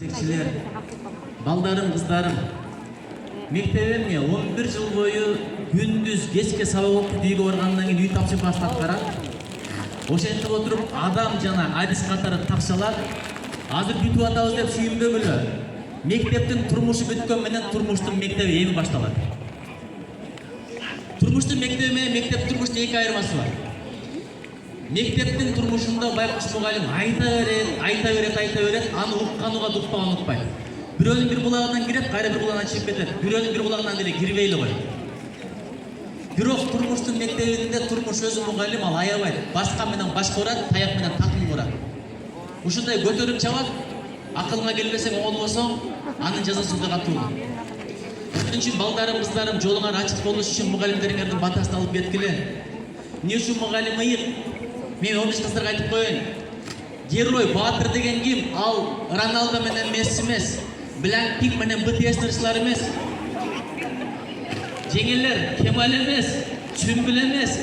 Жетекчилер, балдарым, кыздарым, мектебимге 11 жыл бою күндүз кечке сабак окуп үйгө баргандан кийин үй тапшырмасын аткарам. Ошентип отуруп адам жана адис катары тапшалат. Азыр бүтүп атабыз деп сүйүнбөгүлө. Мектептин турмушу бүткөн менен турмуштун мектеби эми башталат. Турмуштун мектеби менен мектеп турмуштун эки айырмасы бар. Мектептин турмушунда байкуш мугалим айта берет, аны уккануга укпаган укпайт. Бирөөнүн бир булагынан кирет, кайра бир булагынан чыгып кетет. Бирөөнүн бир булагынан деле кирбей эле койот. Бирок турмуштун мектебинде турмуш өзү мугалим, ал аябайт. Башка менен башка урат, таяк менен такым урат. Ушундай көтөрүп чабат, акылыңа келбесең, оңолбосоң, анын жазасы өтө катуу. Ошон үчүн балдарым, кыздарым, жолуңар ачык болуш үчүн мугалимдериңердин батасын алып кеткиле. Эмне үчүн мугалим ыйык? Мен 15 кыздырга айтып коеюн. Герой, баатыр деген ким? Ал Роналдо менен Месси эмес, Blackpink менен BTS ырчылары эмес. Жеңелер, Кемал эмес, Чүмбүл эмес.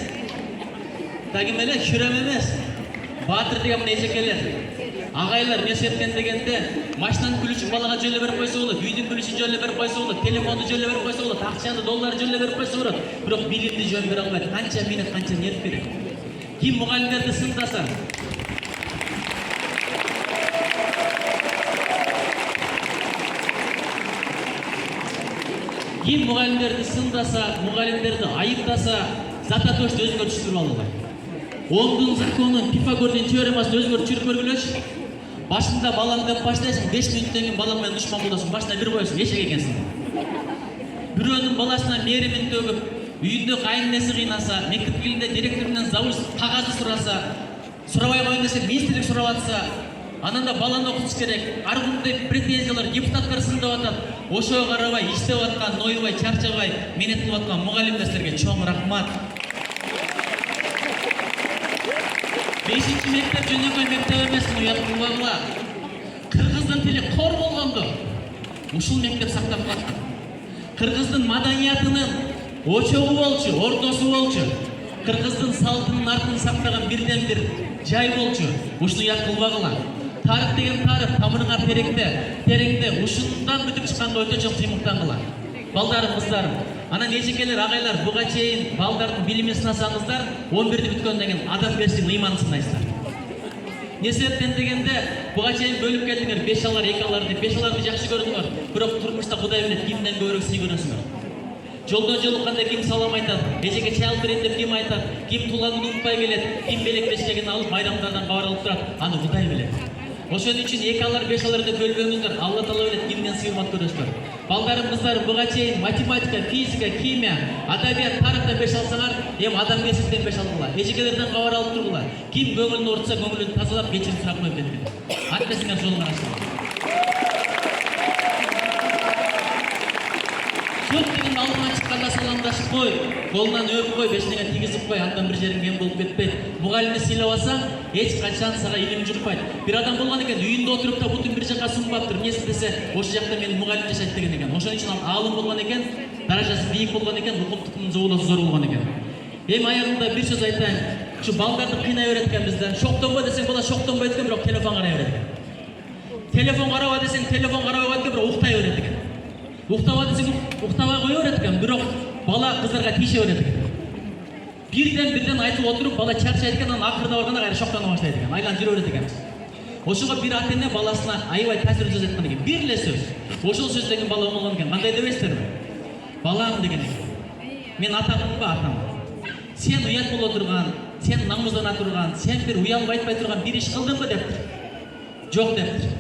Дагы эле Хүрөм эмес. Баатыр деген мына эжекелер. Агайлар не себептен дегенде, машинанын күлүшүн балага жөлө берип койсо болот, үйдүн күлүшүн жөлө берип койсо болот, телефонду жөлө берип койсо болот, акчаны, долларды жөлө берип койсо болот. Бирок билимди жөн бере албайт. Канча минут, канча нерв керек. Ким мугалимдерди сындаса, ким мугалимдерди сындаса, мугалимдерди айыптаса, Зататошду өзгөртүп түшүрүп алгыла. Оңдун законун, Пифагордун теоремасын өзгөртүп түшүрүп көргүлөчү. Башында балам деп баштайсың, 5 мүнөттөн кийин балаң менен душман болосуң, башында бир коесуң, эшек экенсиң. Бирөөнүн баласына мээримин төгүп, үйүндө кайненеси кыйнаса, мектеп тилинде директор менен завуч кагазды сураса, сурабай коюн десе, министрлик сурап атса, анан да баланы окутуш керек. Ар кандай претензиялар депутаттар сындап атат. Ошого карабай, иштеп аткан, нойбай, чарчабай, менет кылып аткан мугалимдер силерге чоң рахмат. 5-чи мектеп жөнөкөй мектеп эмес, уят кылбагыла. Кыргыздын тили кор болгондо ушул мектеп сактап калат. Кыргыздын маданиятынын очогу болчу, ордосу болчу. Кыргыздын салтынын артын сактаган бирден бир жай болчу. Ушуну уят кылбагыла. Тарых деген тарых, тамырыңа тереңде ушундан бүтүп чыкканга өтө чоң кыймыктангыла. Балдарым, кыздарым, анан эжекелер, агайлар, буга чейин балдардын билимин сынасаңыздар, 11-ди бүткөндөн кийин адамгерчиликтин ыйманын сынайсыздар. Не себептен дегенде, буга чейин бөлүп келдиңер, 5 алар, 2 алар деп, 5 аларды жакшы көрдүңөр, бирок турмушта Кудай билет, кимден көбүрөөк сый көрөсүңөр. Жолдон жолукканда ким салам айтат, эжеге чай алып берейин деп ким айтат, ким тууланын унутпай келет, ким белек бешкегин алып майрамдардан кабар алып турат, аны Кудай билет. Ошон үчүн 2 алар, 5 алар деп бөлбөңүздөр, Алла Таала билет кимден сый урмат көрөсүңөр. Балдарым, кыздарым, буга чейин математика, физика, химия, адабият, тарыхтан 5 алсаңар, эми адамгерчиликтен 5 алгыла. Эжекелерден кабар алып тургула. Ким көңүлүн уртса, көңүлүн тазалап, кечирим сурап коюп кеткен. Аттесиңер жолуңар ачылат. Жок деген алдына чыкканда саламдашып кой, колунан өп кой, бешиңе тийгизип кой, андан бир жериң кем болуп кетпейт. Мугалимди сыйлабасаң, эч качан сага илим жукпайт. Бир адам болгон экен, үйүндө отуруп да бутун бир жака сунбаптыр. Эмнеси десе, ошол жакта менин мугалим жашайт деген экен. Ошон үчүн ал аалым болгон экен, даражасы бийик болгон экен, укуктуктун зоолосу зор болгон экен. Эми аягында бир сөз айтайын. Ушу балдарды кыйнай берет экенбиз да. Шоктонбо десең, бала шоктонбойт экен, бирок телефон карай берет экен. Телефон караба десең, телефон карабай коет экен, бирок уктай берет экен. Уктаба десең, уктабай кое берет экен, бирок бала кыздарга тийише берет экен. Бирден айтып отуруп, бала чарчайт экен, анан акырда барганда кайра шоктоно баштайт экен, айланып жүрө берет экен. Ошого бир ата-эне баласына аябай таасирдүү сөз айткан экен. Бир эле сөз. Ошол сөз деген бала оңолгон экен. Кандай дебейсиздерби? Балам деген экен. Мен атаммынбы, атам. Сен уят боло турган, сен намуздана турган, сен бир уялып айтпай турган бир иш кылдыңбы дептир. Жок дептир.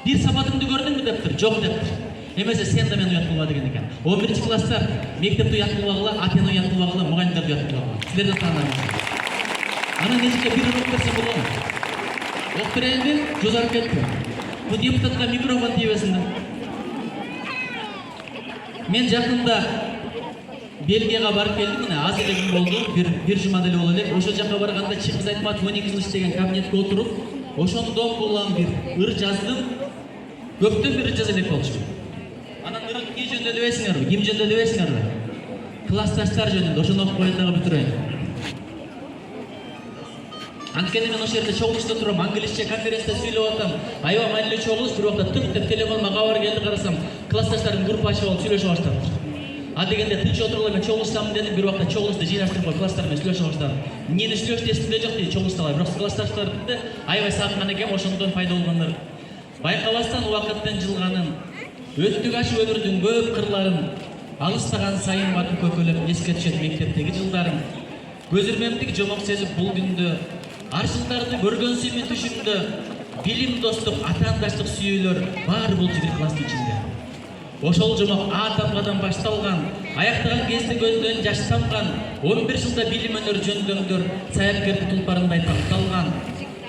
Бир сапатыңды көрдүңбү дептир. Жок дептир. Эмесе сен да мен уят кылба деген экен. 11-чи класстар мектепте уят кылбагыла, ата-эне уят кылбагыла, мугалимдер уят кылбагыла. Силерден таанайбыз. Анан эжеке бир урок берсе болобу? Окуп берейинби? Жозоруп кетти. Бу депутатка микрофон тийбесин да. Мен жакында Бельгияга барып келдим, мына аз эле күн болду, бир жума деле боло элек. Ошол жака барганда Чингиз Айтматов 12 жыл иштеген кабинетке отуруп, ошондон булам бир ыр жаздым. Көптөн бир ыр жаза элек болчу. Анан ырын ки жөнүндө дебейсиңерби? Ким жөнүндө дебейсиңерби? Классташтар жөнүндө. Ошону окуп коеюн дагы бүтүрөйүн. Анткени мен ошол жерде чогулушта турам, англисче конференцияда сүйлөп атам. Аябай маанилүү чогулуш, бир убакта тык деп телефонума кабар келди, карасам, классташтарым группа ачып алып сүйлөшүп баштапты. А дегенде тынч отурула мен чогулушсам дедим, бир убакта чогулушты жыйнаштырып коюп класстар менен сүйлөшүп баштадым. Эмнени сүйлөштү эсимде жок дейт чогулуштагылар, бирок классташтарды аябай сагынган экенмин, ошондон пайда болгондор. Байкабастан убакыттын жылганын, өттүк ашып өмүрдүн көп кырларын, алыстаган сайын батып көкөлөп эске түшөт мектептеги жылдарым. Көз ирмемдик жомок сезип бул күндө, ар жылдарды көргөнсүмүн түшүмдө, билим, достук, атаандаштык сүйүүлөр баары болчу бир класстын ичинде. Ошол жомок А тамгадан башталган, аяктаган кезде көздөн жаш тамган, 11 жылда билим өнөр жөндөңдөр, саяпкердин тулпарындай такталган.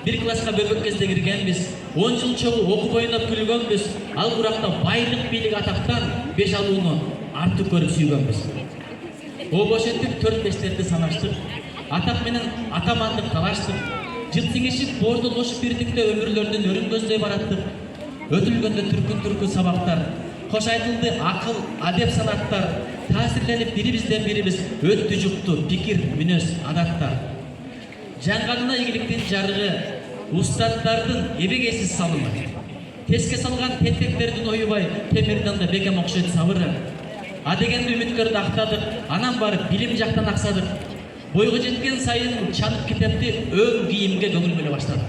Бир класска бөбөк кезде киргенбиз, 10 жыл чогуу окуп ойноп күлгөнбүз, ал куракта байлык, бийлик, атактан 5 алууну артык көрүп сүйгөнбүз. Обошентип 4-5-лерди санаштык, атак менен атамандык талаштык, жыл сиңишип боордолошуп бирдикте өмүрлөрдүн өрүн көздөй бараттык. Өтүлгөндө түркүн сабактар, кош айтылды акыл, адеп санаттар, таасирленип бирибизден бирибиз өттү жукту пикир, мүнөз, адаттар. Жаңганына ийгиликтин жарыгы, устаттардын эбегейсиз салымы, теске салган тентектердин оюбай, темирден да бекем окшойт сабыры. А дегенде үмүткөрдү актадык, анан барып билим жактан аксадык. Бойго жеткен сайын чанып китепти өң кийимге көңүл бөлө баштадык.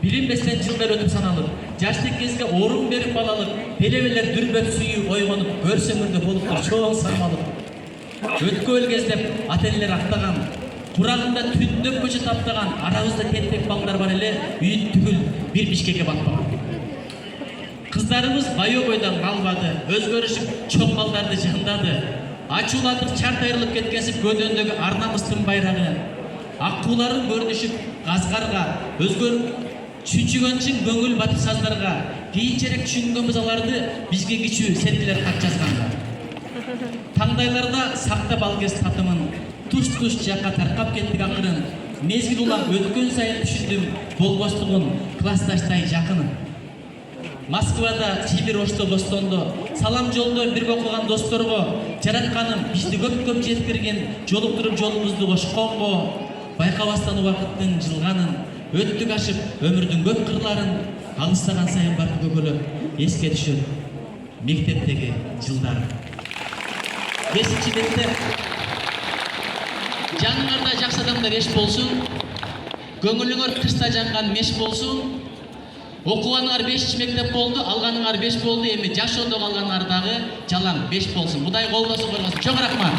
Билинбестен жылдар өтүп саналып, жаштык кезге орун берип балалык, белебелер дүрбөт сүйүү ойгонуп, көрсөмүрдө болуптур чоң сармалып. Өткөл кездеп ата-энелер актаган, курагында түндөп көчө таптаган, арабызда тентек балдар бар эле, үйүт түгүл бир бишкекке батпаган. Кыздарыбыз байоо бойдон калбады, өзгөрүшүп чоң балдарды жандады. Ачуулатып чарт айрылып кеткенсип көдөндөгү ар намыстын байрагы. Аккууларын көрүнүшүп газгарга, өзгөрүп чүнчүгөнчүн көңүл батып саздарга. Кийинчерээк түшүнгөнбүз аларды бизге кичүү сендилер кат жазганга. Таңдайларда сактап ал кез татымын, туш-туш жакка таркап кеттик акырын. Мезгил улам өткөн сайын түшүндүм болбостугун, классташтай жакынын. Москвада, Сибир, Ошто, Бостондо, салам жолдо бирге окуган досторго, жаратканым бизди көп жеткирген, жолуктуруп жолубузду кошконго, байкабастан убакыттын жылганын, өттүк ашып өмүрдүн көп кырларын, алыстаган сайын барып көкөлөп эске түшөт мектептеги жылдар. 5-чи мектеп. Жаныңарда жакшы адамдар эш болсун, көңүлүңөр кышта жанган меш болсун. Окуганыңар 5-чи мектеп болду, алганыңар 5 болду, эми жашоодо калганыңар дагы жалаң 5 болсун. Кудай колдосун, чоң рахмат.